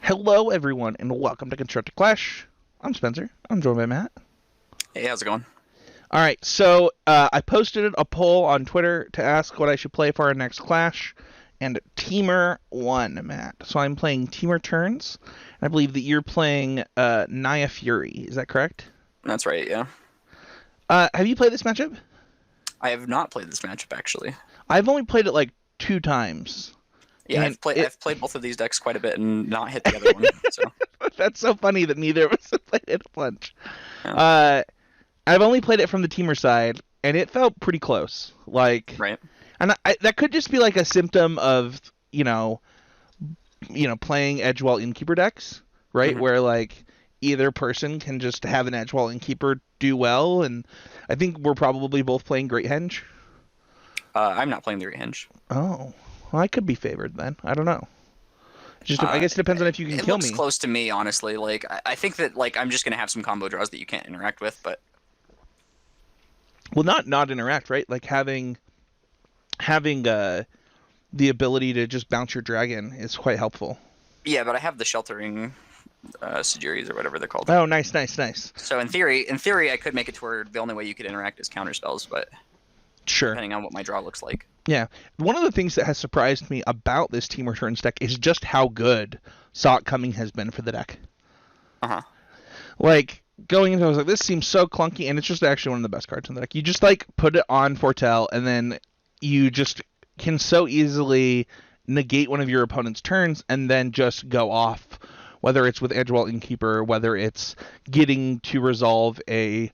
Hello, everyone, and welcome to Constructive Clash. I'm Spencer. I'm joined by Matt. Hey, how's it going? All right, so I posted a poll on Twitter to ask what I should play for our next Clash, and Temur won, Matt. So I'm playing Temur Turns. I believe that you're playing Naya Fury. Is that correct? That's right, yeah. Have you played this matchup? I have not played this matchup actually. I've only played it like 2 times, Yeah, and I've played both of these decks quite a bit and not hit the other one. So that's so funny that neither of us have played it a bunch. yeah, Uh, I've only played it from the Temur side, and it felt pretty close. right. And that could just be like a symptom of playing Edgewall Innkeeper decks, right? hmm Where like either person can just have an Edgewall Innkeeper do well, and I think we're probably both playing Great Henge. I'm not playing the Rehenge. Oh, well, I could be favored then. I don't know. I Uh, guess it depends on if you can it kill looks me. close to me, honestly. Like I think that like I'm just gonna have some combo draws that you can't interact with, but Well, not interact, right? Like having the ability to just bounce your dragon is quite helpful. yeah, but I have the sheltering Sejuris or whatever they're called. Oh, nice, nice, nice. So in theory, I could make it to where the only way you could interact is counter spells, but Sure. depending on what my draw looks like. Yeah. One of the things that has surprised me about this Team Returns deck is just how good Sock Coming has been for the deck. Uh-huh. Like, going into it, I was like, this seems so clunky, and it's just actually one of the best cards in the deck. You just, like, put it on Foretell, and then you just can so easily negate one of your opponent's turns and then just go off, whether it's with Edgewall Innkeeper, whether it's getting to resolve a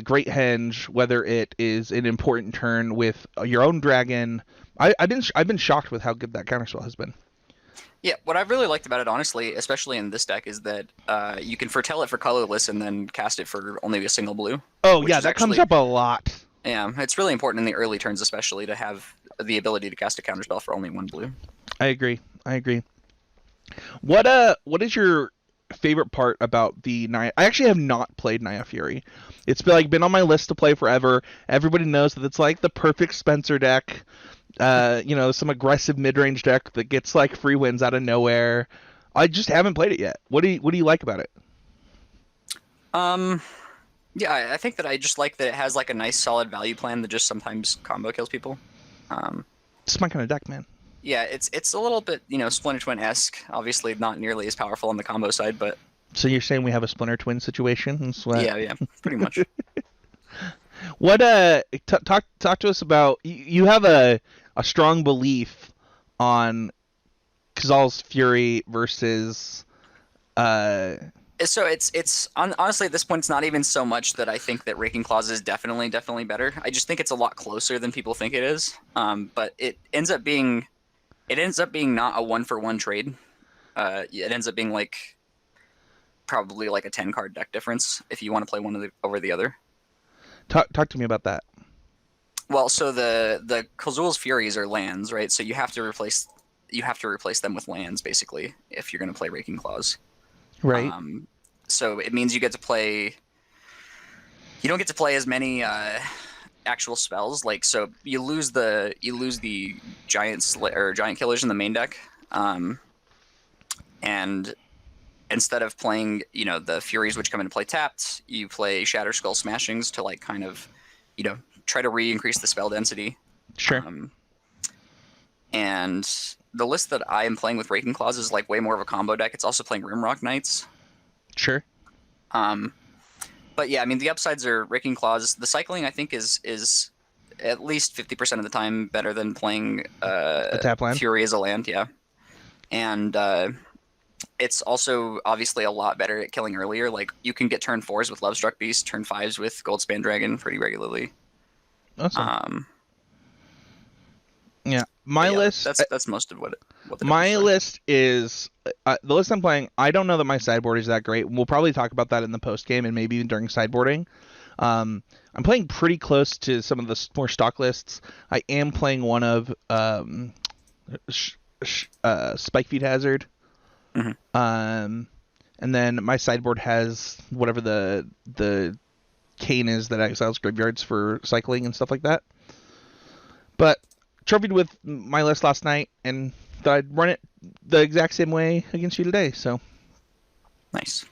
Great Henge, whether it is an important turn with your own dragon. I've been shocked with how good that counterspell has been. Yeah, what I've really liked about it, honestly, especially in this deck, is that you can foretell it for colorless and then cast it for only a single blue, Oh which yeah, is that comes actually, up a lot. yeah, it's really important in the early turns, especially to have the ability to cast a counterspell for only one blue. I agree. I agree. What is your favorite part about the Naya? I actually have not played Naya Fury. It's been on my list to play forever. Everybody knows that it's like the perfect Spencer deck. Some aggressive mid-range deck that gets like free wins out of nowhere. I just haven't played it yet. What do you like about it? Um, yeah, I think that I just like that it has like a nice solid value plan that just sometimes combo kills people. Um, It's my kind of deck, man. yeah, it's a little bit, Splinter Twin-esque. Obviously, not nearly as powerful on the combo side, but So you're saying we have a Splinter Twin situation? That's what. yeah, yeah, pretty much. What talk to us about you have a strong belief on Kazal's Fury versus So honestly at this point it's not even so much that I think that Raking Claws is definitely better. I just think it's a lot closer than people think it is. But it ends up being not a 1-for-1 trade. It ends up being like probably like a 10 card deck difference if you want to play one of the over the other. talk to me about that. Well, so the Khazul's Furies are lands, right? So you have to replace them with lands basically if you're going to play Raking Claws. Right. Um, so it means you get to play. You don't get to play as many actual spells. Like so, you lose the giant killers in the main deck, and instead of playing the Furies which come into play tapped, you play Shatter Skull Smashings to like kind of try to re-increase the spell density. Sure. And the list that I am playing with Raking Claws is like way more of a combo deck. It's also playing Rimrock Knights. Sure. Um, but yeah, I mean the upsides are Raking Claws. The cycling I think is at least 50% of the time better than playing A tap land. Fury as a land. Yeah, and it's also obviously a lot better at killing earlier. Like you can get turn 4s with Lovestruck Beast, turn 5s with Goldspan Dragon pretty regularly. Awesome. Um, Yeah. My yeah, list. that's most of what the My differences are. list is the list I'm playing. I don't know that my sideboard is that great. We'll probably talk about that in the post game and maybe even during sideboarding. I'm playing pretty close to some of the more stock lists. I am playing one of Spike Feed Hazard. Mhm. And then my sideboard has whatever the cane is that exiles graveyards for cycling and stuff like that. But trophied with my list last night and thought I'd run it the exact same way against you today. So Nice.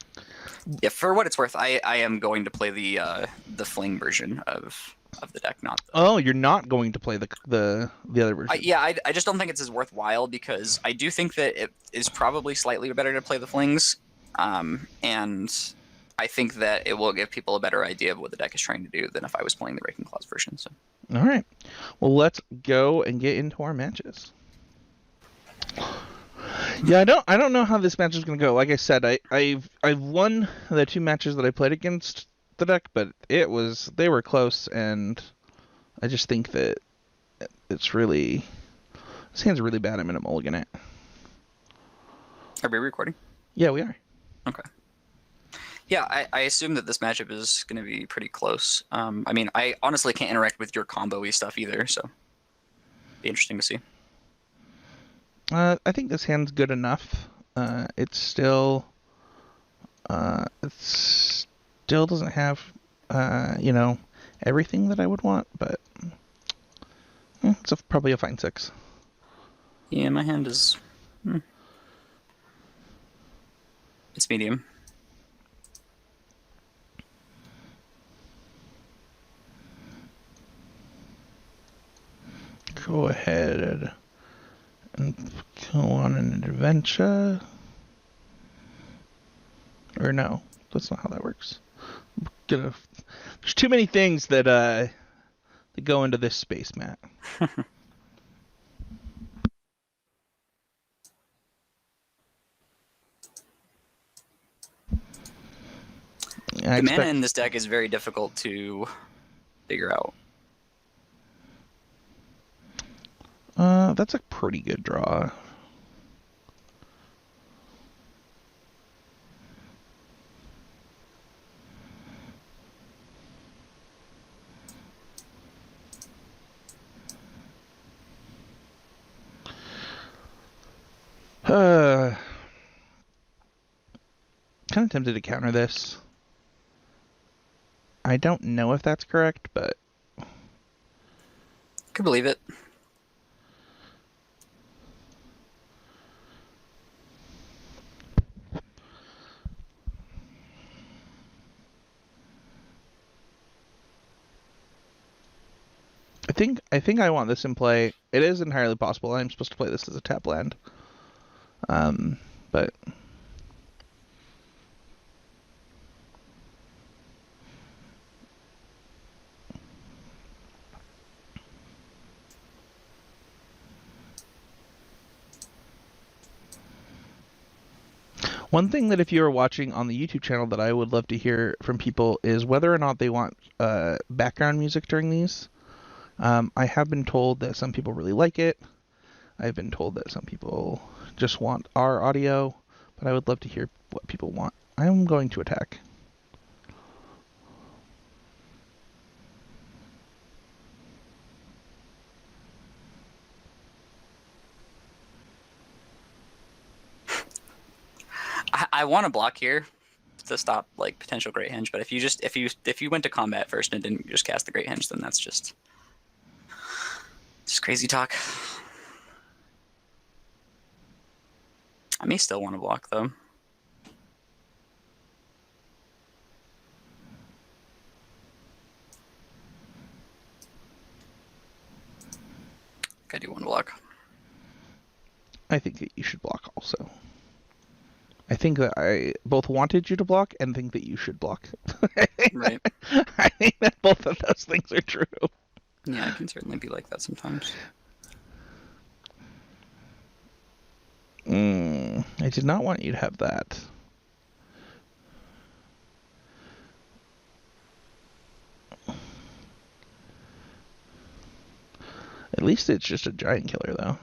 Yeah, for what it's worth, I am going to play the fling version of the deck, not Oh, you're not going to play the other version. I just don't think it's as worthwhile because I do think that it is probably slightly better to play the flings, and I think that it will give people a better idea of what the deck is trying to do than if I was playing the Raking Claws version. So, All right. Well, let's go and get into our matches. Yeah, I don't know how this match is going to go. Like I said, I've won the 2 matches that I played against the deck, but they were close, and I just think that it's really this hand's really bad. I'm gonna mulligan it. are we recording? Yeah, we are. Okay. Yeah, I assume that this matchup is going to be pretty close. I mean, I honestly can't interact with your combo-y stuff either, so be interesting to see. I think this hand's good enough. It still doesn't have everything that I would want, but it's probably a fine 6. Yeah, my hand is it's medium. Go ahead and go on an adventure. Or no, that's not how that works. There's too many things that go into this space, Matt. The mana in this deck is very difficult to figure out. That's a pretty good draw. Kind of tempted to counter this. I don't know if that's correct, but Could believe it. I think I want this in play. It is entirely possible I'm supposed to play this as a tap land. But one thing that if you are watching on the YouTube channel that I would love to hear from people is whether or not they want background music during these. I have been told that some people really like it. I've been told that some people just want our audio, but I would love to hear what people want. I'm going to attack. I want to block here to stop like potential Great Henge, but if you went to combat first and didn't just cast the Great Henge, then that's just crazy talk. I may still want to block though. I do want to block. I think that you should block also. I think that I both wanted you to block and think that you should block. Right. I think that both of those things are true. Yeah, I can certainly be like that sometimes. I did not want you to have that. At least it's just a giant killer, though.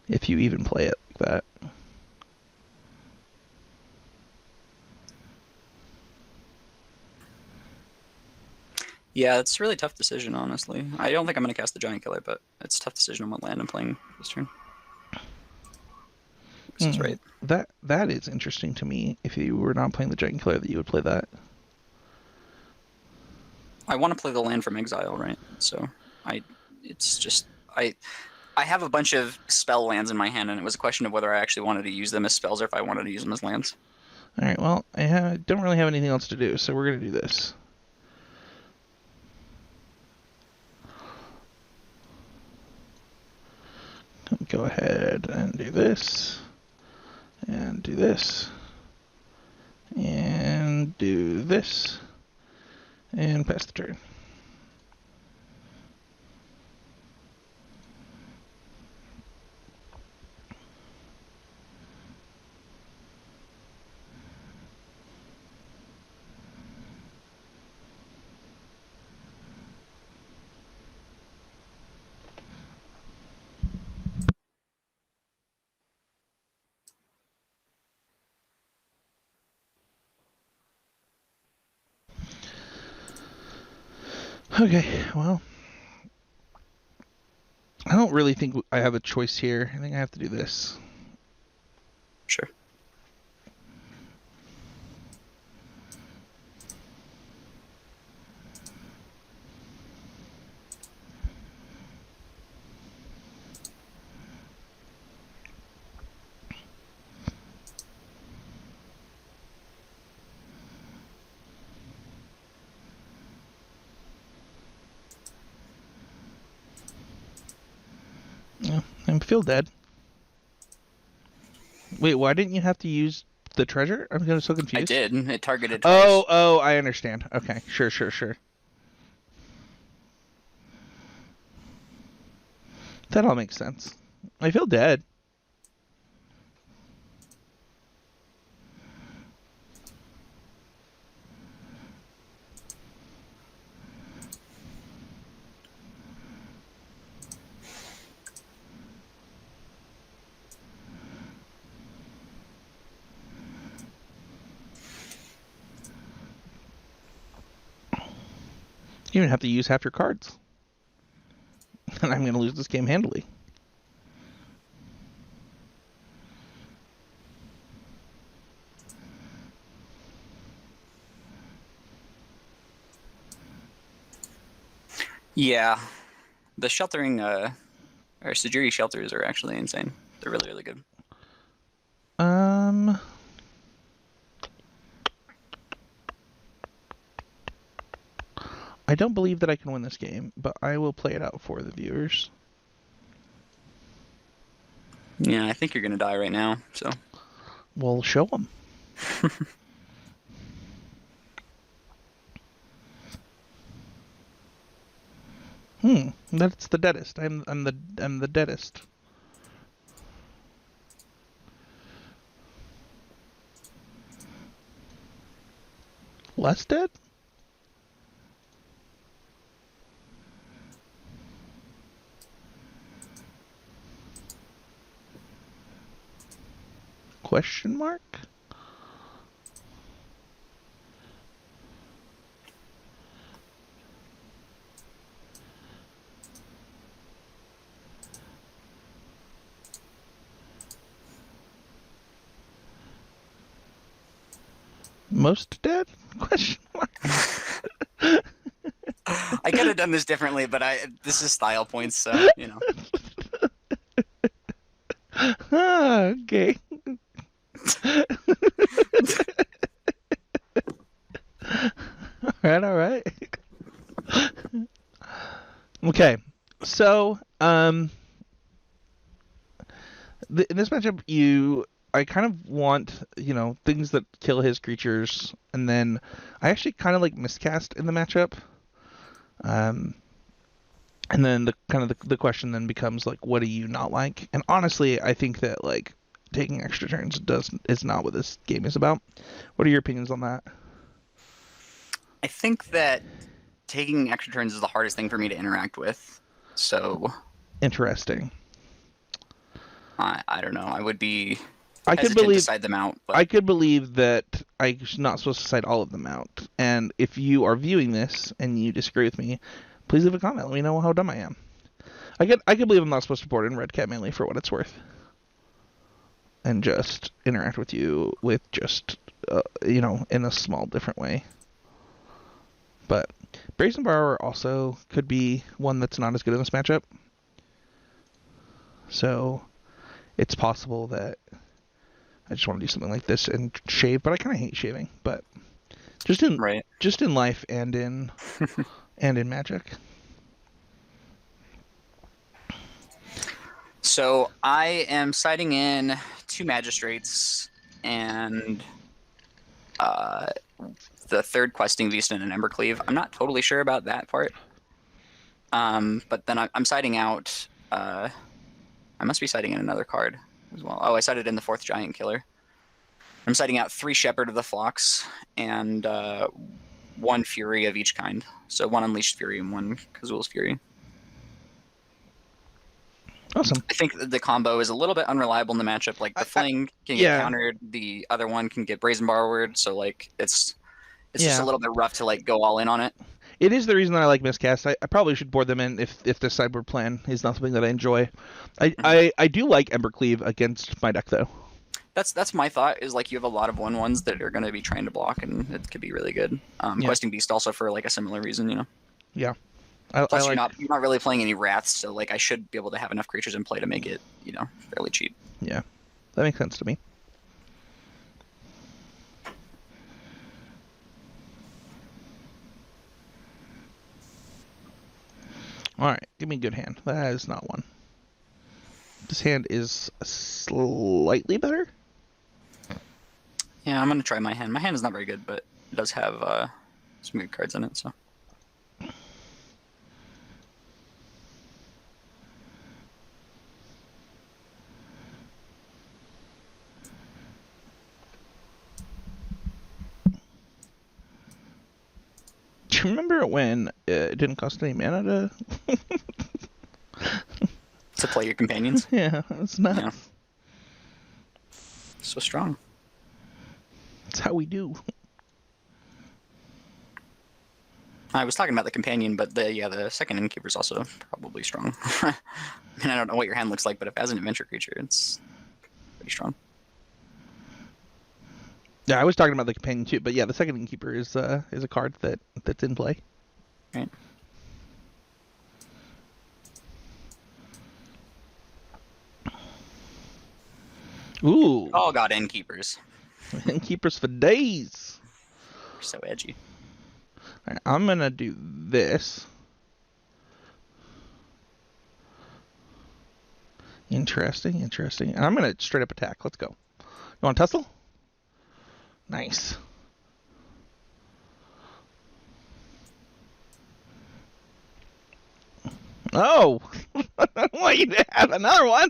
If you even play it like that. Yeah, it's a really tough decision, honestly. I don't think I'm going to cast the Giant Killer, but it's a tough decision on what land I'm playing this turn. This is right. That is interesting to me. If you were not playing the Giant Killer, that you would play that. I want to play the land from exile, right? So it's just I have a bunch of spell lands in my hand, and it was a question of whether I actually wanted to use them as spells or if I wanted to use them as lands. All right. Well, I don't really have anything else to do, so we're gonna do this. Go ahead and do this, and do this, and do this, and pass the turn. Okay, well, I don't really think I have a choice here. I think I have to do this. Sure. Yeah, I feel dead. Wait, why didn't you have to use the treasure? I'm so confused. I did. It targeted twice. Oh, I understand. Okay, sure. That all makes sense. I feel dead. You even have to use half your cards. And I'm going to lose this game handily. Yeah, the sheltering, or security shelters are actually insane. They're really, really good. Um, I don't believe that I can win this game, but I will play it out for the viewers. Yeah, I think you're gonna die right now. So. We'll show them. That's the deadest. I'm the deadest. Less dead? Question mark? Most dead? Question mark? I could have done this differently, but this is style points, so you know. Okay. All right. Okay. So, in this matchup, I kind of want, things that kill his creatures, and then I actually kind of like miscast in the matchup. And then the question then becomes like, what do you not like? And honestly, I think that like taking extra turns is not what this game is about. What are your opinions on that? I think that taking extra turns is the hardest thing for me to interact with. So Interesting. I don't know. I would be I could hesitant to believe side them out, but I could believe that I'm not supposed to cite all of them out. And if you are viewing this and you disagree with me, please leave a comment. Let me know how dumb I am. I could believe I'm not supposed to port in Red Cat mainly for what it's worth, and just interact with you with just in a small different way. But Brazen Borrower also could be one that's not as good in this matchup. So it's possible that I just want to do something like this and shave, but I kind of hate shaving. But just in Right. just in life and in Magic. So I am sighting in 2 magistrates and uh, the 3rd questing beast and an Embercleave. I'm not totally sure about that part. But then I'm sighting out. I must be sighting in another card as well. Oh, I sighted in the 4th giant killer. I'm sighting out 3 Shepherd of the Flocks and 1 Fury of each kind. So 1 Unleashed Fury and 1 Kazul's Fury. Awesome. I think the combo is a little bit unreliable in the matchup. Like the Fling can get yeah. countered, the other one can get Brazen Borrowed, so like it's just a Yeah. little bit rough to like go all in on it. It is the reason that I like miscast. I probably should board them in if the sideboard plan is not something that I enjoy. I do like Embercleave against my deck though. That's my thought. Is like you have a lot of 1/1s that are going to be trying to block, and it could be really good. Yeah. Questing Beast also for like a similar reason, you know. Yeah. I Plus, like. you're not really playing any wraths, so like I should be able to have enough creatures in play to make it, you know, fairly cheap. Yeah, that makes sense to me. All right, give me a good hand. That is not one. This hand is slightly better. Yeah, I'm gonna try my hand. My hand is not very good, but it does have some good cards in it. So. Do you remember when it didn't cost any mana to To play your companions? Yeah, it's nuts. Yeah. So strong. That's how we do. I was talking about the companion, but the second innkeeper is also probably strong. I mean, I don't know what your hand looks like, but if as an adventure creature, it's pretty strong. Yeah, I was talking about the companion too, but yeah, the second innkeeper is a card that's in play. Right. Ooh. All got innkeepers. Innkeepers for days. They're so edgy. All right, I'm gonna do this. Interesting. And I'm gonna straight up attack. Let's go. You want to tussle? Nice. Oh, I want you to have another one.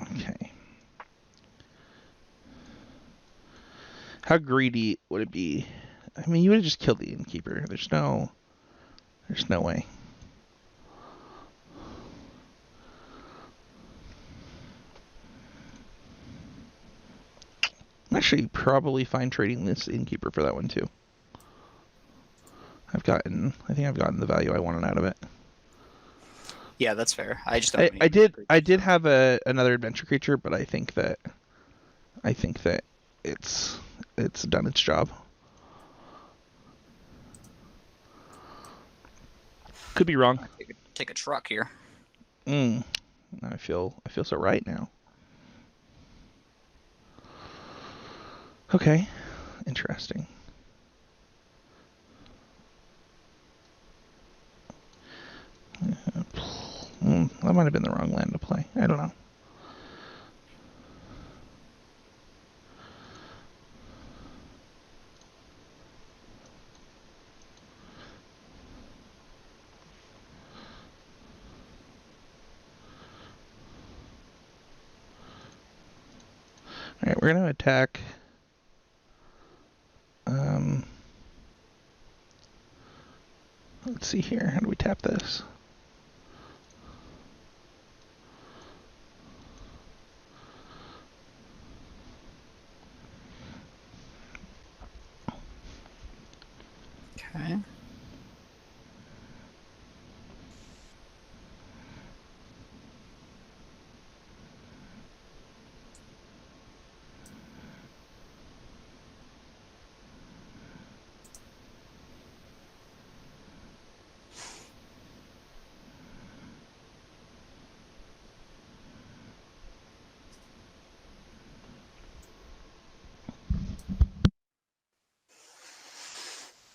Okay. How greedy would it be? I mean, you would have just killed the innkeeper. There's no way. I'm actually probably fine trading this innkeeper for that one too. I think I've gotten the value I wanted out of it. Yeah, that's fair. I just don't. I did have another adventure creature, but I think that it's done its job. Could be wrong. Take a truck here. I feel so right now. Okay, interesting. That might have been the wrong land to play. I don't know. Alright, we're going to attack. Let's see here. How do we tap this? Okay.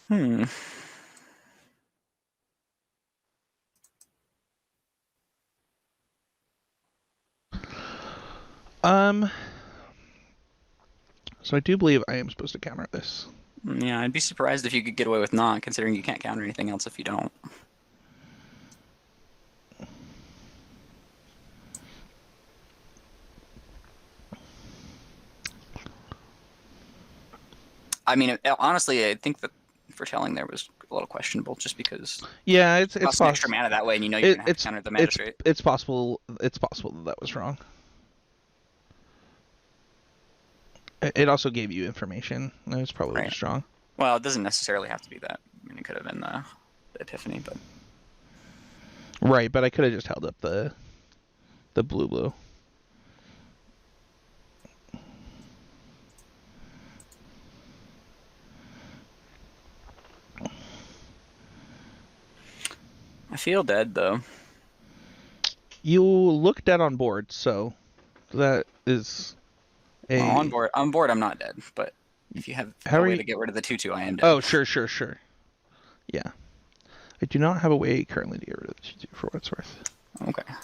Hmm. Um, so I do believe I am supposed to counter this. Yeah, I'd be surprised if you could get away with not, considering you can't counter anything else if you don't. I mean, honestly, I think that foretelling there was a little questionable, just because Yeah, you it's it's cost an extra possible. mana that way, and you know you're gonna have to It's counter the it's magistrate. it's possible. It's possible that that was wrong. It also gave you information. It was probably Right. just wrong. Well, it doesn't necessarily have to be that. I mean, it could have been the Epiphany, but Right, but I could have just held up the blue. I feel dead though. You look dead on board, so that is Well, a. on board, I'm not dead, but if you have How a are way you? to get rid of the 2/2, I am dead. Oh, sure. Yeah, I do not have a way currently to get rid of the 2/2 for what it's worth. Okay.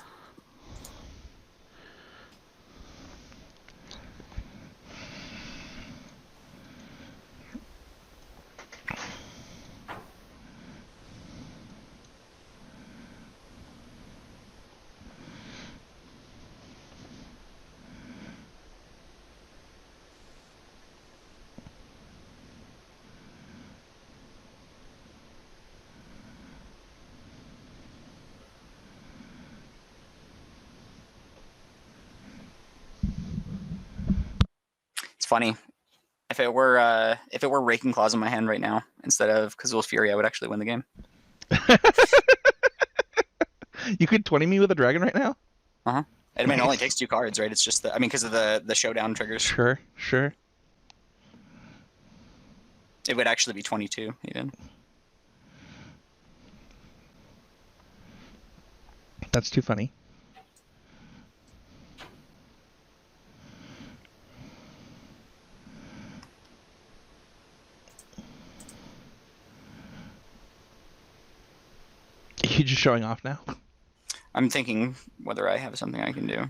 It's funny. If it were Raking Claws in my hand right now instead of Kazul's Fury, I would actually win the game. You could 20 me with a dragon right now? Uh-huh. I mean, it only takes 2 cards, right? It's just I mean, because of the showdown triggers. Sure. It would actually be 22 even. That's too funny. You just showing off now? I'm thinking whether I have something I can do.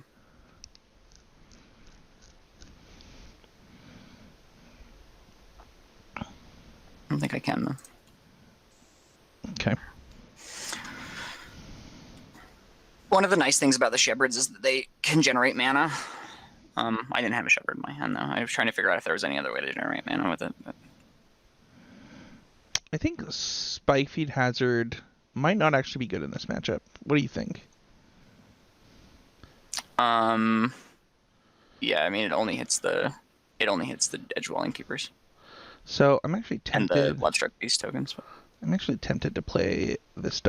I don't think I can though. Okay. One of the nice things about the Shepherds is that they can generate mana. I didn't have a Shepherd in my hand though. I was trying to figure out if there was any other way to generate mana with it. But... I think Spike Feed Hazard might not actually be good in this matchup. What do you think? Yeah, I mean it only hits the Edge Dwelling Keepers. So I'm actually tempted. And the Bloodstruck Beast tokens. But... I'm actually tempted to play this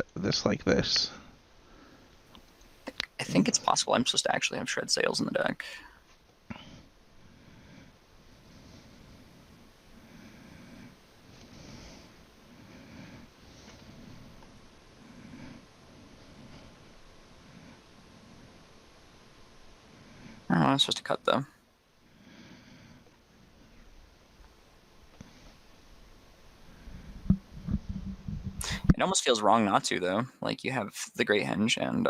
like this. I think it's possible I'm supposed to actually have Shred Sails in the deck. I don't know, I'm supposed to cut though. It almost feels wrong not to though. Like you have the Great Henge and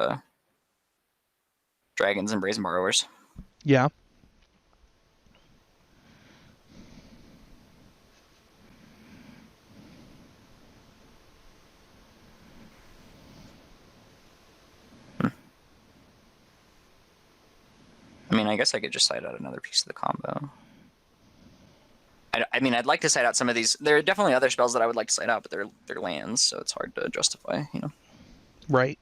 Dragons and Brazen Borrowers. Yeah. I mean, I guess I could just side out another piece of the combo. I mean, I'd like to side out some of these. There are definitely other spells that I would like to side out, but they're lands, so it's hard to justify, you know. Right.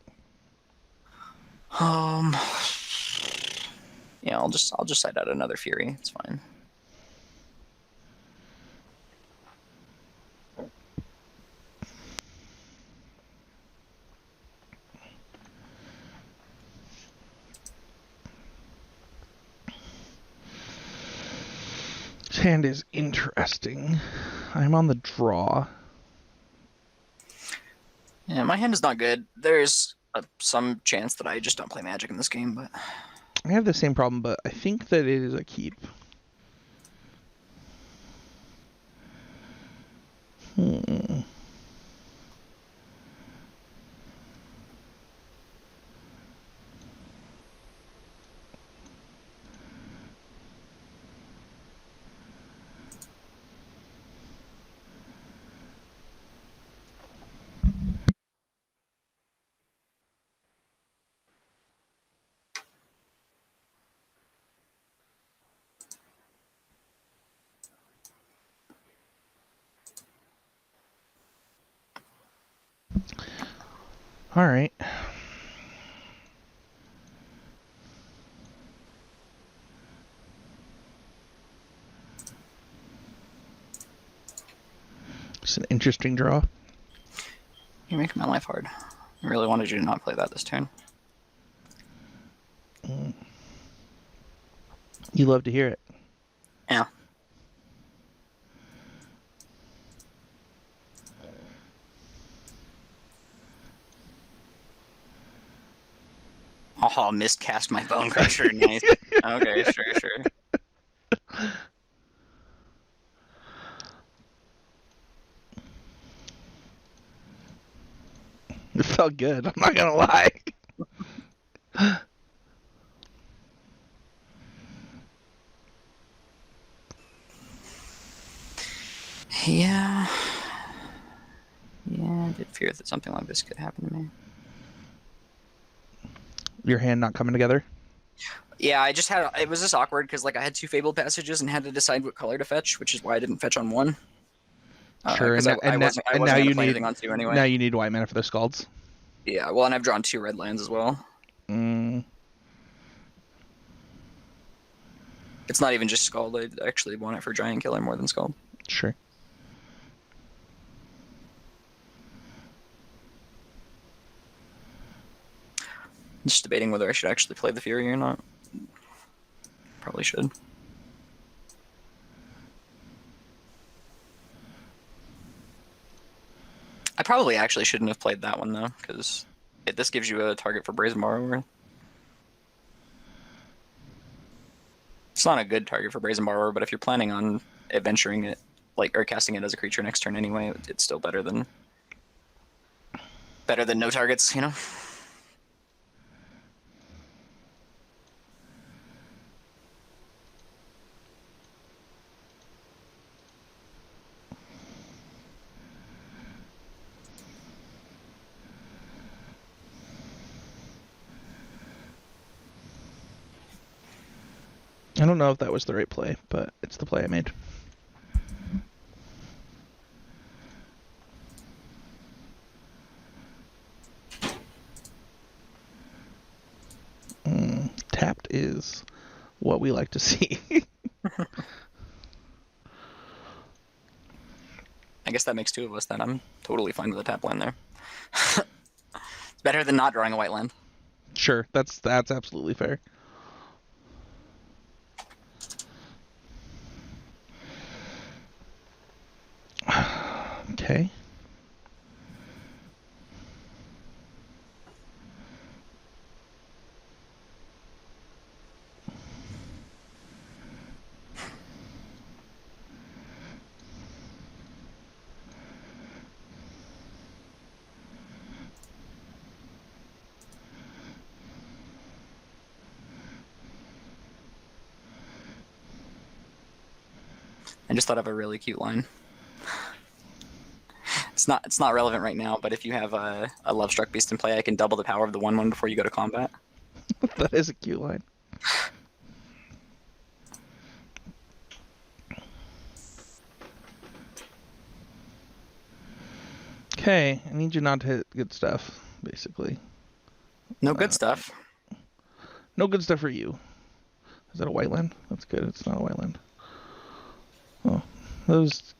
Yeah, I'll just side out another Fury. It's fine. This hand is interesting. I'm on the draw. Yeah, my hand is not good. There's some chance that I just don't play Magic in this game, but I have the same problem, but I think that it is a keep. Hmm. All right. It's an interesting draw. You're making my life hard. I really wanted you to not play that this turn. You love to hear it. Yeah. Oh, miscast my Bone Crusher. Nice. Okay, sure. It felt good. I'm not gonna lie. Yeah. Yeah, I did fear that something like this could happen to me. Your hand not coming together. Yeah, I just had it was just awkward because like I had two Fabled Passages and had to decide what color to fetch, which is why I didn't fetch on one. Sure, Because I wasn't now gonna you play need anything on two anyway. white mana for the Scalds. Yeah, well, and I've drawn two red lands as well. Mm, It's not even just Scald. I actually want it for Giant Killer more than Scald. sure. I'm just debating whether I should actually play the Fury or not. Probably should. I probably actually shouldn't have played that one though, because this gives you a target for Brazen Borrower. It's not a good target for Brazen Borrower, but if you're planning on adventuring it, like or casting it as a creature next turn anyway, it's still better than no targets, you know. I don't know if that was the right play, but it's the play I made. Tapped is what we like to see. I guess that makes two of us then. I'm totally fine with a tap land there. It's better than not drawing a white land. Sure, that's absolutely fair. Okay. I just thought of a really cute line. It's not relevant right now, but if you have a Love Struck Beast in play, I can double the power of the 1/1 before you go to combat. That is a cute line. Okay, I need you not to hit good stuff, basically. No good stuff. No good stuff for you. Is that a white land? That's good. It's not a white land. Oh, those.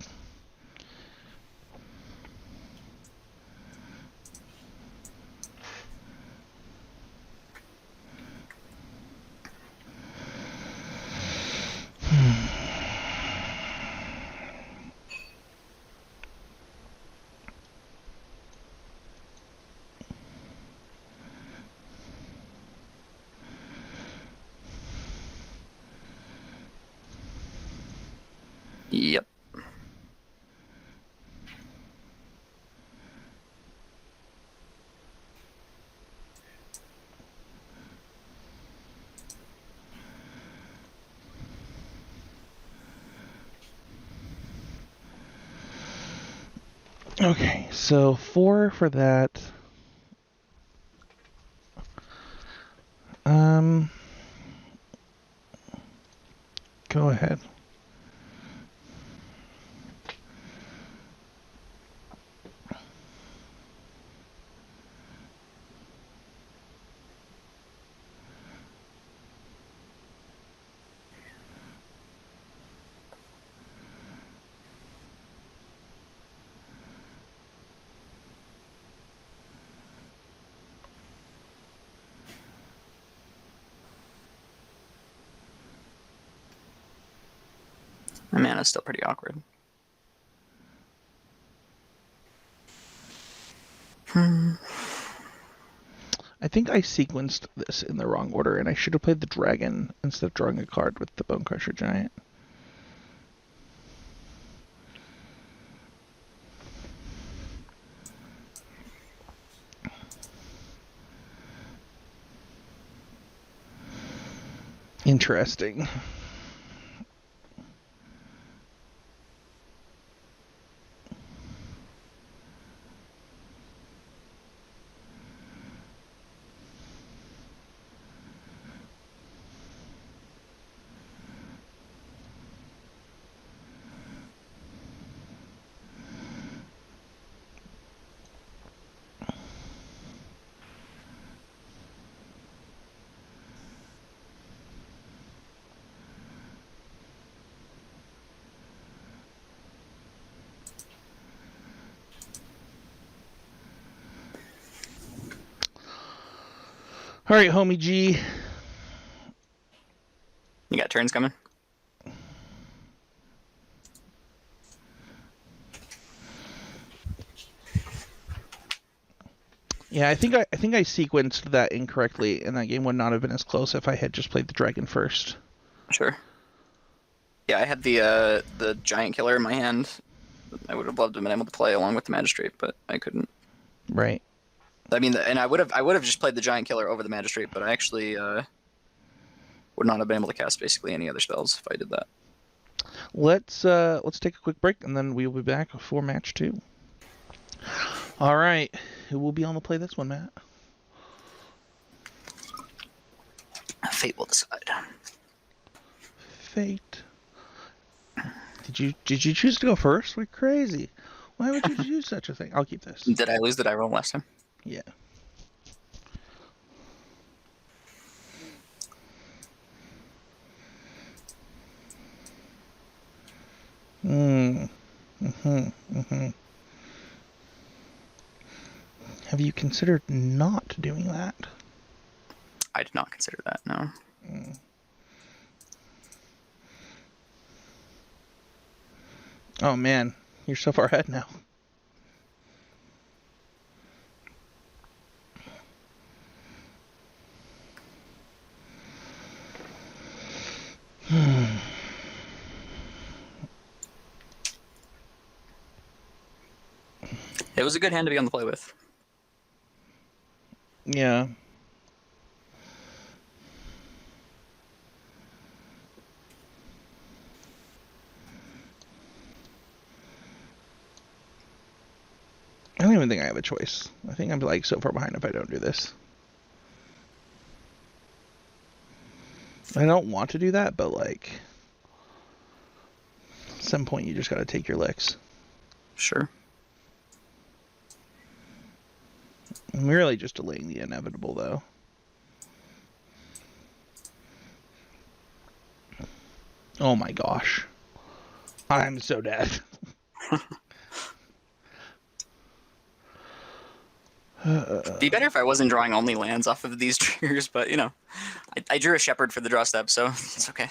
Yep. Okay, so 4 for that. Go ahead. My mana's still pretty awkward. I think I sequenced this in the wrong order, and I should have played the dragon instead of drawing a card with the Bone Crusher Giant. Interesting. All right, homie G. You got turns coming? Yeah, I think I sequenced that incorrectly, and that game would not have been as close if I had just played the dragon first. Sure. Yeah, I had the giant killer in my hand. I would have loved to have been able to play along with the magistrate, but I couldn't. Right. I mean, and I would have just played the giant killer over the magistrate, but I actually would not have been able to cast basically any other spells if I did that. Let's take a quick break, and then we will be back for match 2. All right, who will be on the play this one, Matt? Fate will decide. Fate. Did you choose to go first? We're crazy. Why would you do such a thing? I'll keep this. Did I lose the die roll last time? Yeah. Have you considered not doing that? I did not consider that, no. Oh man, you're so far ahead now. It was a good hand to be on the play with. Yeah. I don't even think I have a choice. I think I'm like so far behind if I don't do this. I don't want to do that, but like at some point you just gotta take your licks. Sure. I'm really just delaying the inevitable though. Oh my gosh. I'm so dead. Be better if I wasn't drawing only lands off of these triggers, but you know, I drew a shepherd for the draw step, so it's okay.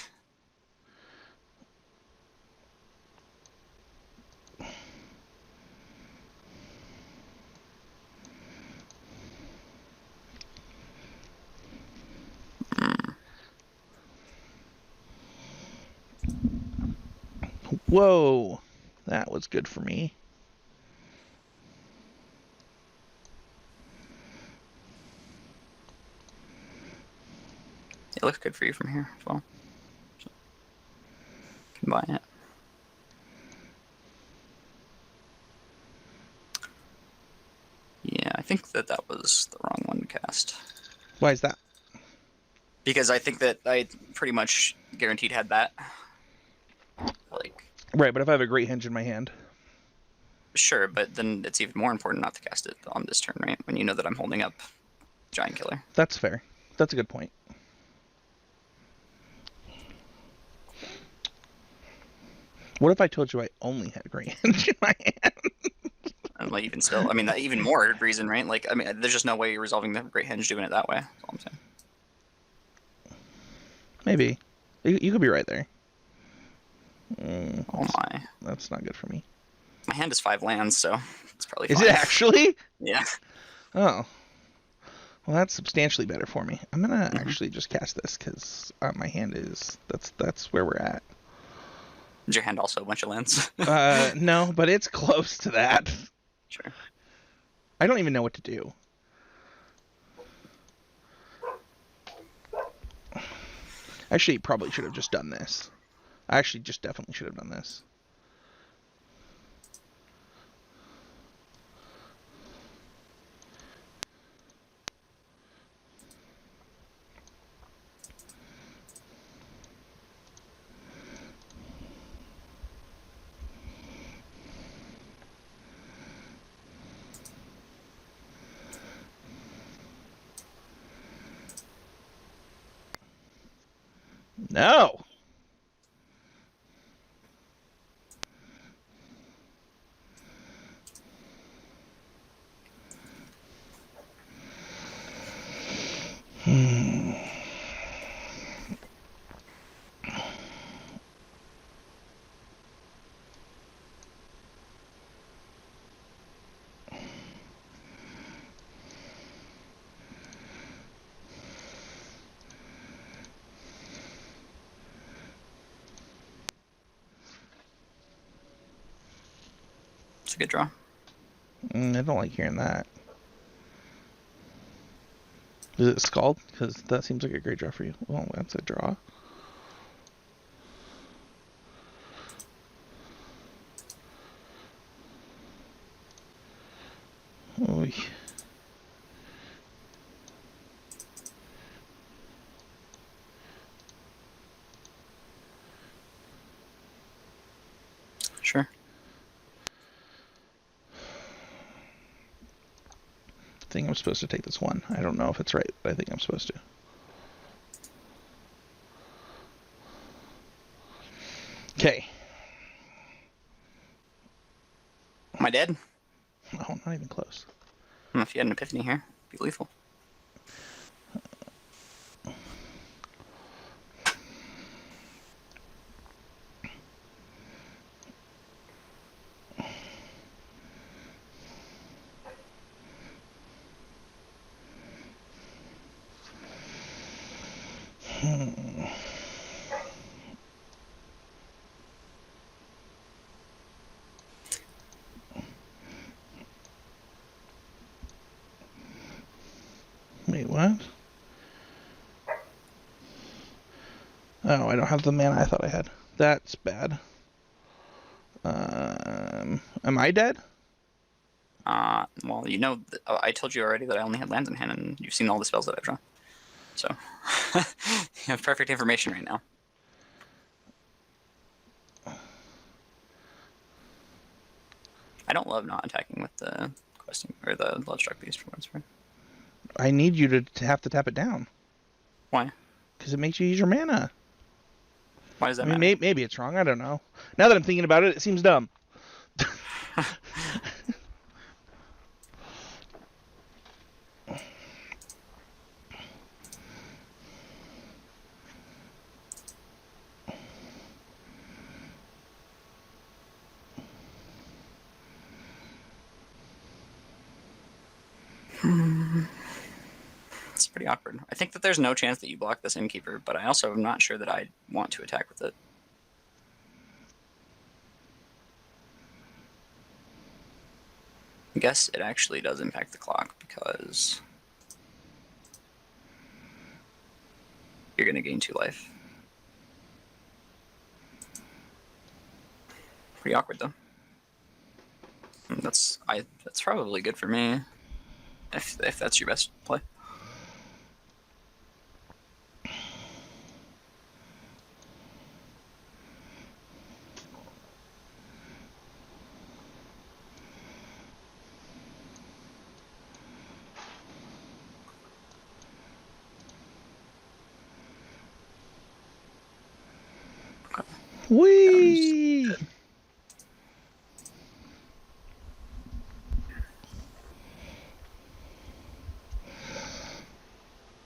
Whoa. That was good for me. It looks good for you from here as well. So, combine it. was the wrong one to cast. Why is that? Because I think that I pretty much guaranteed had that. Like, Right, but if I have a Great Henge in my hand. sure, but then it's even more important not to cast it on this turn, right? When you know that I'm holding up Giant Killer. That's fair. That's a good point. What if I told you I only had Great Henge in my hand? And like even still, I mean, that even more reason, right? Like, I mean, there's just no way you're resolving the Great Henge doing it that way. That's all I'm saying. Maybe. You could be right there. Oh my. That's not good for me. My hand is 5 lands, so it's probably Is fine. it actually? Yeah. Oh. Well, that's substantially better for me. I'm gonna actually just cast this because my hand is that's where we're at. Is your hand also a bunch of lands? No, but it's close to that. Sure. I don't even know what to do. Actually, probably should have just done this. I actually just definitely should have done this. No. It's a good draw. I don't like hearing that. Is it Scald? Because that seems like a great draw for you. Well, that's a draw. Oy. Sure. I think I'm supposed to take this one. I don't know if it's right, but I think I'm supposed to. Okay. Am I dead? Oh, not even close. If you had an epiphany here, it'd be lethal. Wait, what? Oh, I don't have the mana I thought I had. That's bad. Am I dead? Well, you know, I told you already that I only had lands in hand, and you've seen all the spells that I've drawn. So, you have perfect information right now. I don't love not attacking with the questing or the Bloodstruck Beast for what it's worth. I need you to have to tap it down. Why? Because it makes you use your mana. Why does that I mean, matter? maybe it's wrong. I don't know. Now that I'm thinking about it, it seems dumb. It's pretty awkward. I think that there's no chance that you block this Innkeeper, but I also am not sure that I want to attack with it. I guess it actually does impact the clock because you're going to gain 2 life. Pretty awkward though. That's probably good for me. if that's your best play. Whee!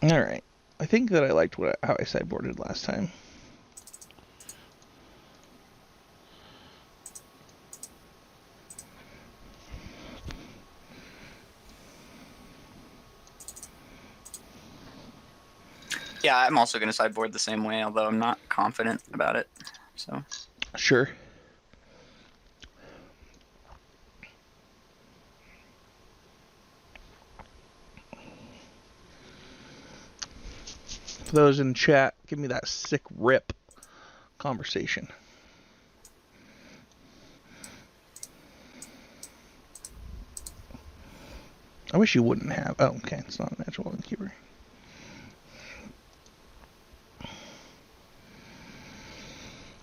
All right. I think that I liked how I sideboarded last time. Yeah, I'm also going to sideboard the same way, although I'm not confident about it. So Sure. For those in chat, give me that sick rip conversation. I wish you wouldn't have. Oh, okay. It's not a natural innkeeper.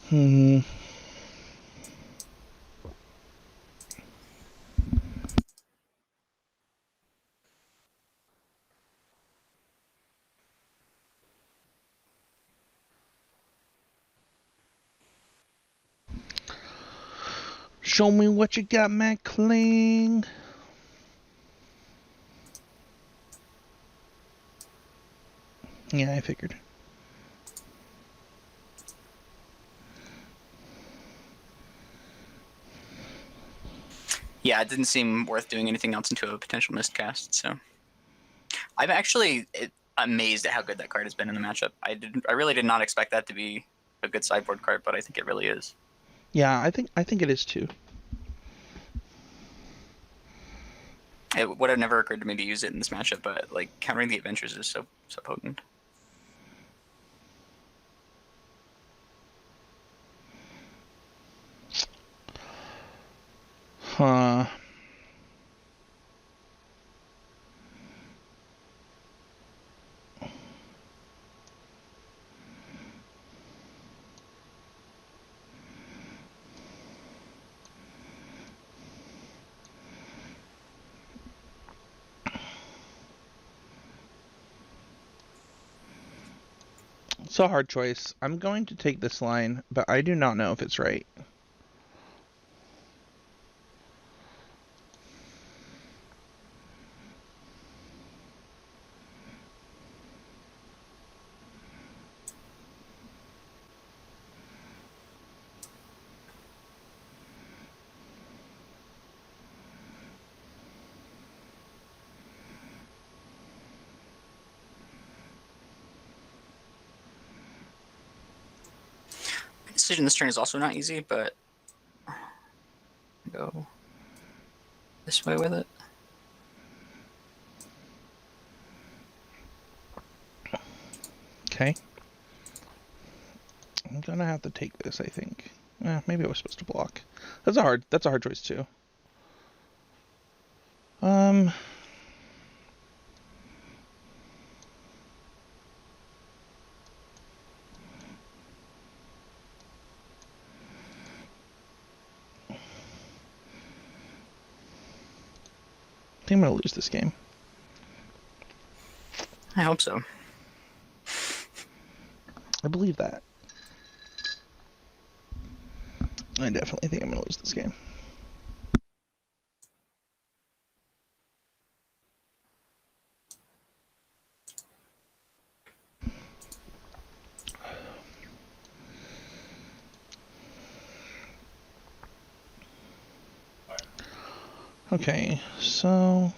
Hmm. Show me what you got, Matt Kling. Yeah, I figured. yeah, it didn't seem worth doing anything else into a potential missed cast. So I'm actually amazed at how good that card has been in the matchup. I really did not expect that to be a good sideboard card, but I think it really is. Yeah, I think it is too. It would have never occurred to me to use it in this matchup, but like countering the adventures is so potent. Huh. It's a hard choice. I'm going to take this line, but I do not know if it's right. My decision this turn is also not easy, but go this way with it. Okay. I'm gonna have to take this, I think. Maybe I was supposed to block. That's a hard choice too. I think I'm gonna lose this game. I hope so. I believe that. I definitely think I'm gonna lose this game. Okay, so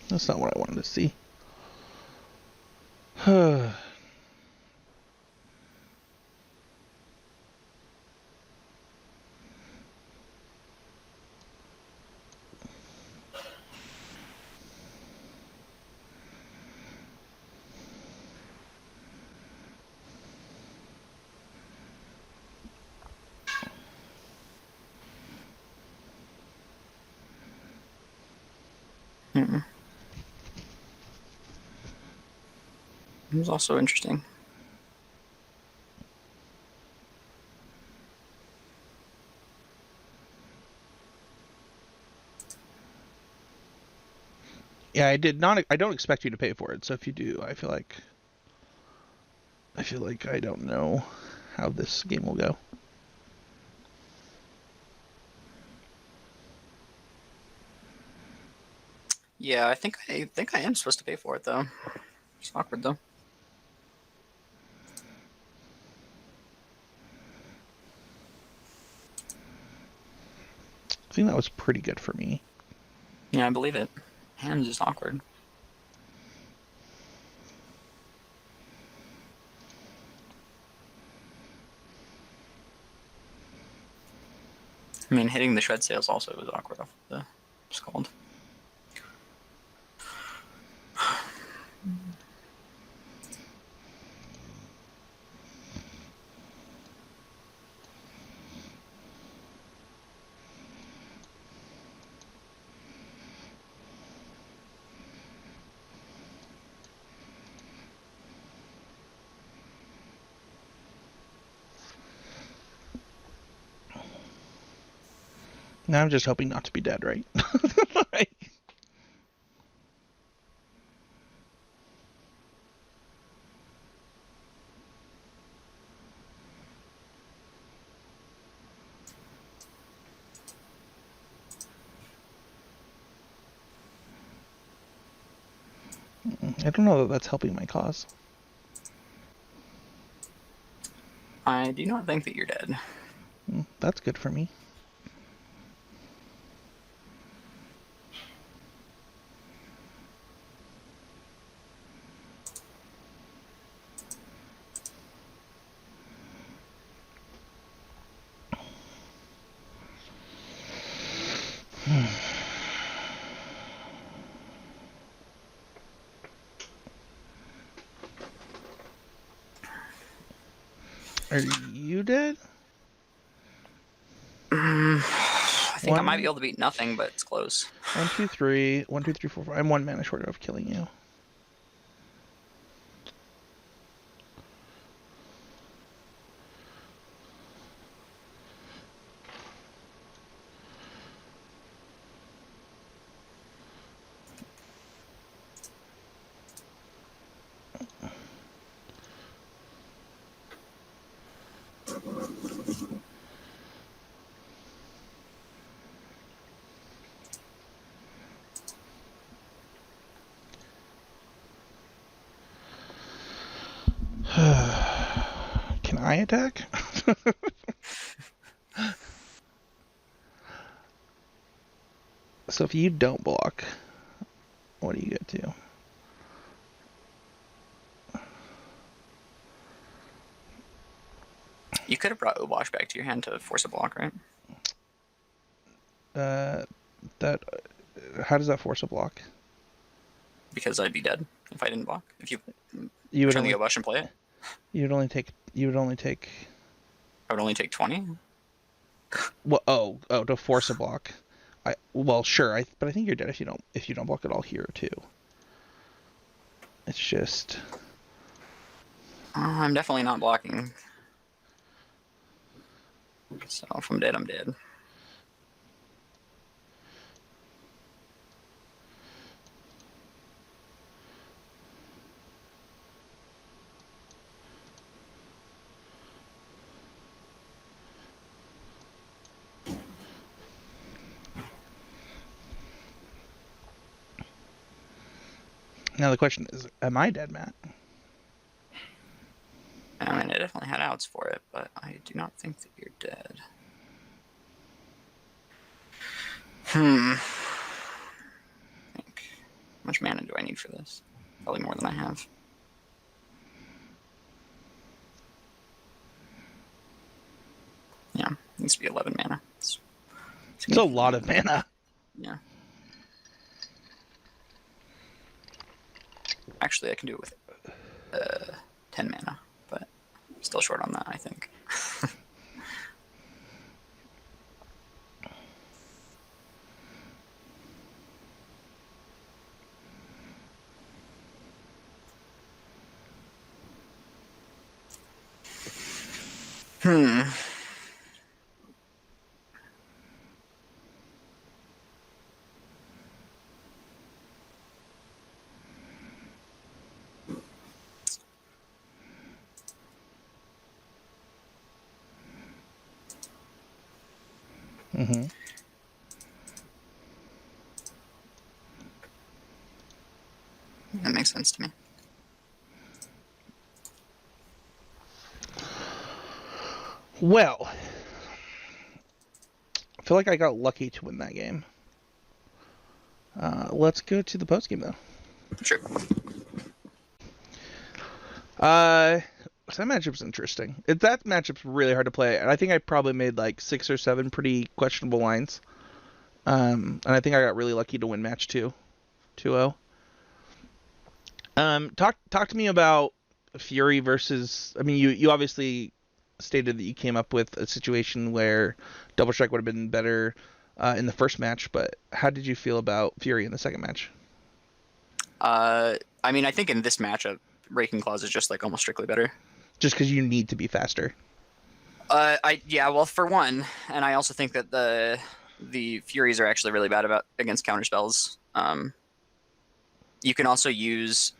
That's not what I wanted to see. It was also interesting. Yeah, I don't expect you to pay for it. So if you do, I feel like I don't know how this game will go. Yeah, I think I am supposed to pay for it though. It's awkward though. I think that was pretty good for me. Yeah, I believe it. Hands is awkward. I mean, hitting the shred sails also was awkward off the scald. Now I'm just hoping not to be dead, right? I don't know that that's helping my cause. I do not think that you're dead. That's good for me. Are you dead? I think I might be able to beat nothing, but it's close. 1, 2, 3. 1, 2, 3, 4, 5. I'm 1 mana short of killing you. Can I attack? So if you don't block, what do you get to? You could have brought Obosh back to your hand to force a block, right? That how does that force a block? Because I'd be dead if I didn't block. If you You would turn the only Obosh and play it, you would only take I would only take 20. well to force a block. Sure, but I think you're dead if you don't block at all here too. It's just I'm definitely not blocking. So if I'm dead, I'm dead. now the question is, am I dead, Matt? I mean, I definitely had outs for it, but I do not think that you're dead. I think much mana do I need for this? Probably more than I have. Yeah, it needs to be 11 mana. It's a lot of mana. Yeah. Actually, I can do it with 10 mana, but I'm still short on that, I think. Mm-hmm. That makes sense to me. Well, I feel like I got lucky to win that game. Let's go to the post game though. Sure. So that matchup's interesting. That matchup's really hard to play, and I think I probably made like 6 or 7 pretty questionable lines. And I think I got really lucky to win match 2, 2-0. Talk to me about Fury versus. I mean, you obviously stated that you came up with a situation where Double Strike would have been better in the first match, but how did you feel about Fury in the second match? I mean, I think in this matchup, Raking Claws is just like almost strictly better. Just because you need to be faster. Yeah, well, for one, and I also think that the Furies are actually really bad against counterspells. You can also use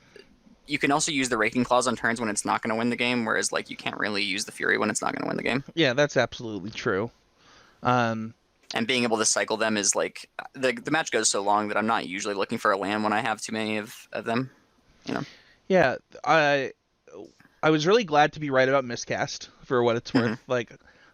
the Raking Claws on turns when it's not going to win the game, whereas like you can't really use the Fury when it's not going to win the game. Yeah, that's absolutely true. And being able to cycle them is like the match goes so long that I'm not usually looking for a land when I have too many of them. You know. Yeah, I was really glad to be right about miscast for what it's worth. Mm-hmm. Like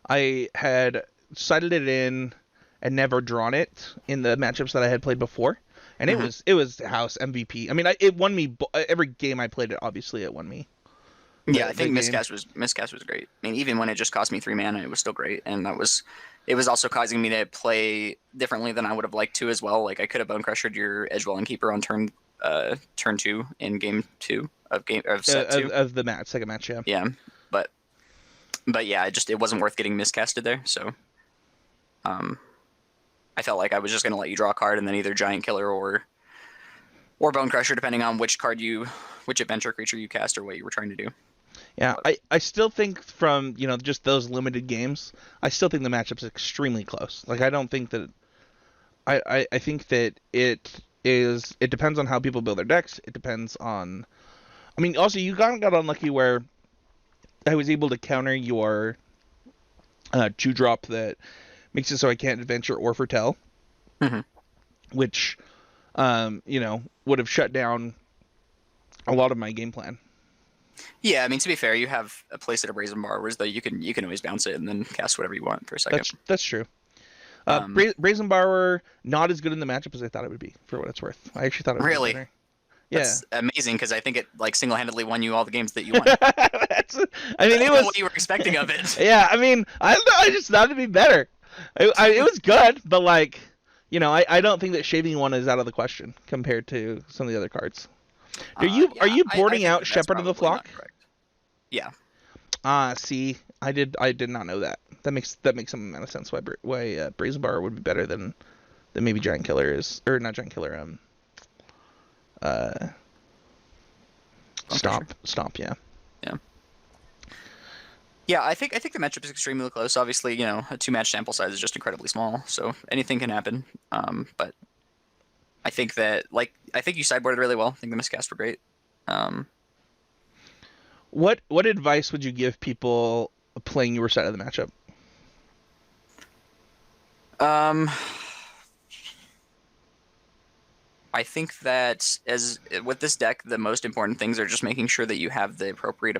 I had cited it in and never drawn it in the matchups that I had played before, and it was house MVP. I mean, it won me every game I played it. Obviously, it won me. Yeah, I think miscast was great. I mean, even when it just cost me 3 mana, it was still great, and it was also causing me to play differently than I would have liked to as well. Like I could have Bone Crushed your Edgewelling Keeper on turn 2 in game 2 of set 2 of the second match. Yeah. Yeah, but yeah, it wasn't worth getting miscasted there. So, I felt like I was just gonna let you draw a card and then either Giant Killer or Bone Crusher, depending on which adventure creature you cast or what you were trying to do. Yeah, I still think from just those limited games, I still think the matchup's extremely close. Like I don't think that I think that it depends on how people build their decks. It depends on. I mean, also you got unlucky where I was able to counter your 2-drop that makes it so I can't adventure or foretell, which would have shut down a lot of my game plan. Yeah, I mean to be fair, you have a place at a Brazen Borrowers though you can always bounce it and then cast whatever you want for a second. That's true. Brazen Borrower not as good in the matchup as I thought it would be for what it's worth. I actually thought it would be better. That's amazing because I think it like single-handedly won you all the games that you won. I mean, it was what you were expecting of it. Yeah, I mean, I don't know. I just thought it'd be better. It was good, but like, I don't think that shaving one is out of the question compared to some of the other cards. Are you boarding out Shepherd of the Flock? Yeah. See, I did not know that. That makes some amount of sense why Brazen Bar would be better than maybe Giant Killer is, or not Giant Killer. Stomp. Yeah. Yeah. Yeah, I think the matchup is extremely close. Obviously, a 2-match sample size is just incredibly small, so anything can happen. But I think you sideboarded really well. I think the miscast were great. What advice would you give people playing your side of the matchup? I think that with this deck, the most important things are just making sure that you have the appropriate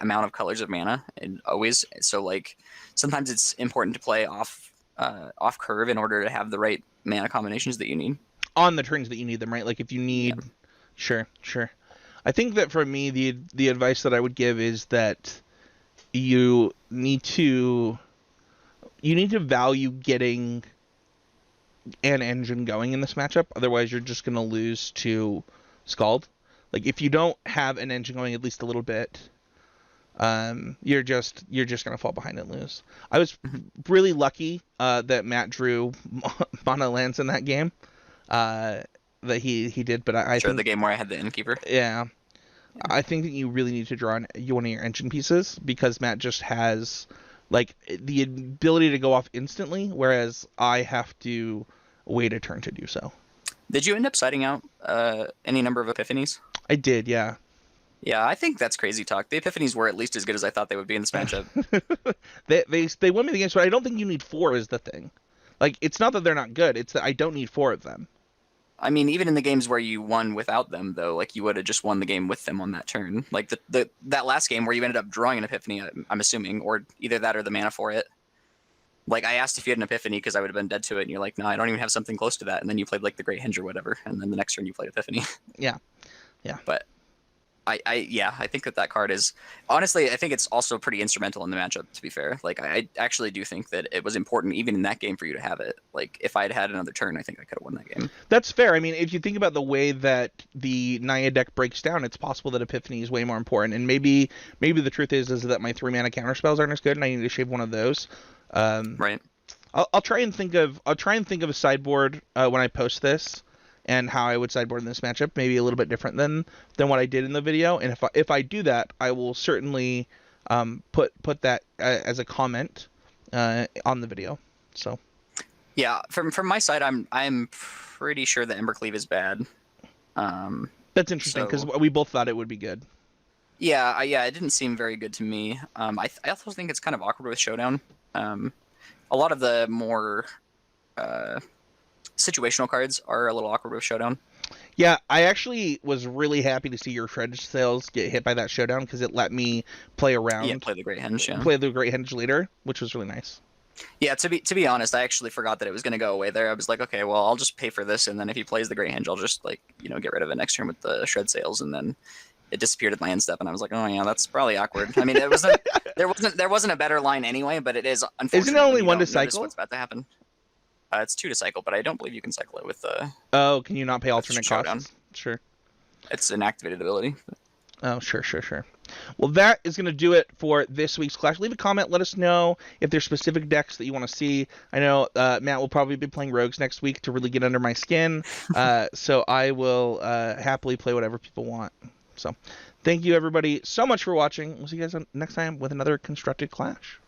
amount of colors of mana, and always. So like sometimes it's important to play off curve in order to have the right mana combinations that you need. on the turns that you need them, right? Like if you Yeah. need, sure, sure. I think that for me, the advice that I would give is that you need to value getting an engine going in this matchup. Otherwise, you're just gonna lose to Scald. Like if you don't have an engine going at least a little bit, you're just gonna fall behind and lose. I was really lucky that Matt drew mono lands in that game. That he did, but I Sure, think the game where I had the innkeeper. yeah, I think that you really need to draw on one of your engine pieces because Matt just has like the ability to go off instantly, whereas I have to wait a turn to do so. Did you end up siding out any number of epiphanies? I did, yeah. Yeah, I think that's crazy talk. The epiphanies were at least as good as I thought they would be in this matchup. They win me the games, but I don't think you need 4 is the thing. Like it's not that they're not good; it's that I don't need 4 of them. I mean, even in the games where you won without them, though, like you would have just won the game with them on that turn. Like that last game where you ended up drawing an epiphany, I'm assuming, or either that or the mana for it. Like I asked if you had an epiphany because I would have been dead to it, and you're like, no, I don't even have something close to that. And then you played like the Great Henge or whatever, and then the next turn you played epiphany. Yeah, yeah. But I think that card is honestly, I think it's also pretty instrumental in the matchup. To be fair, like I actually do think that it was important even in that game for you to have it. Like if I had another turn, I think I could have won that game. That's fair. I mean, if you think about the way that the Naya deck breaks down, it's possible that Epiphany is way more important. And maybe the truth is that my 3 mana counter spells aren't as good, and I need to shave one of those. Right. I'll try and think of a sideboard when I post this, and how I would sideboard in this matchup, maybe a little bit different than what I did in the video. And if I do that, I will certainly put that as a comment on the video. So yeah, from my side, I'm pretty sure that Embercleave is bad. That's interesting because we both thought it would be good. Yeah, it didn't seem very good to me. I also think it's kind of awkward with Showdown. A lot of the more situational cards are a little awkward with Showdown. Yeah, I actually was really happy to see your Shred Sales get hit by that Showdown because it let me play around. Yeah, play the Great Henge. Yeah. Play the Great Henge later, which was really nice. Yeah, to be honest, I actually forgot that it was going to go away there. I was like, okay, well, I'll just pay for this, and then if he plays the Great Henge, I'll just like get rid of it next turn with the Shred Sales, and then it disappeared at my end step, and I was like, oh yeah, that's probably awkward. I mean, there wasn't a better line anyway, but it is unfortunate. Isn't it only 1 to cycle? What's about to happen? It's 2 to cycle, but I don't believe you can cycle it with the. Oh, can you not pay alternate costs? Sure. It's an activated ability. Oh, sure. Well, that is going to do it for this week's Clash. Leave a comment. Let us know if there's specific decks that you want to see. I know Matt will probably be playing Rogues next week to really get under my skin. So I will happily play whatever people want. So thank you, everybody, so much for watching. We'll see you guys next time with another Constructed Clash.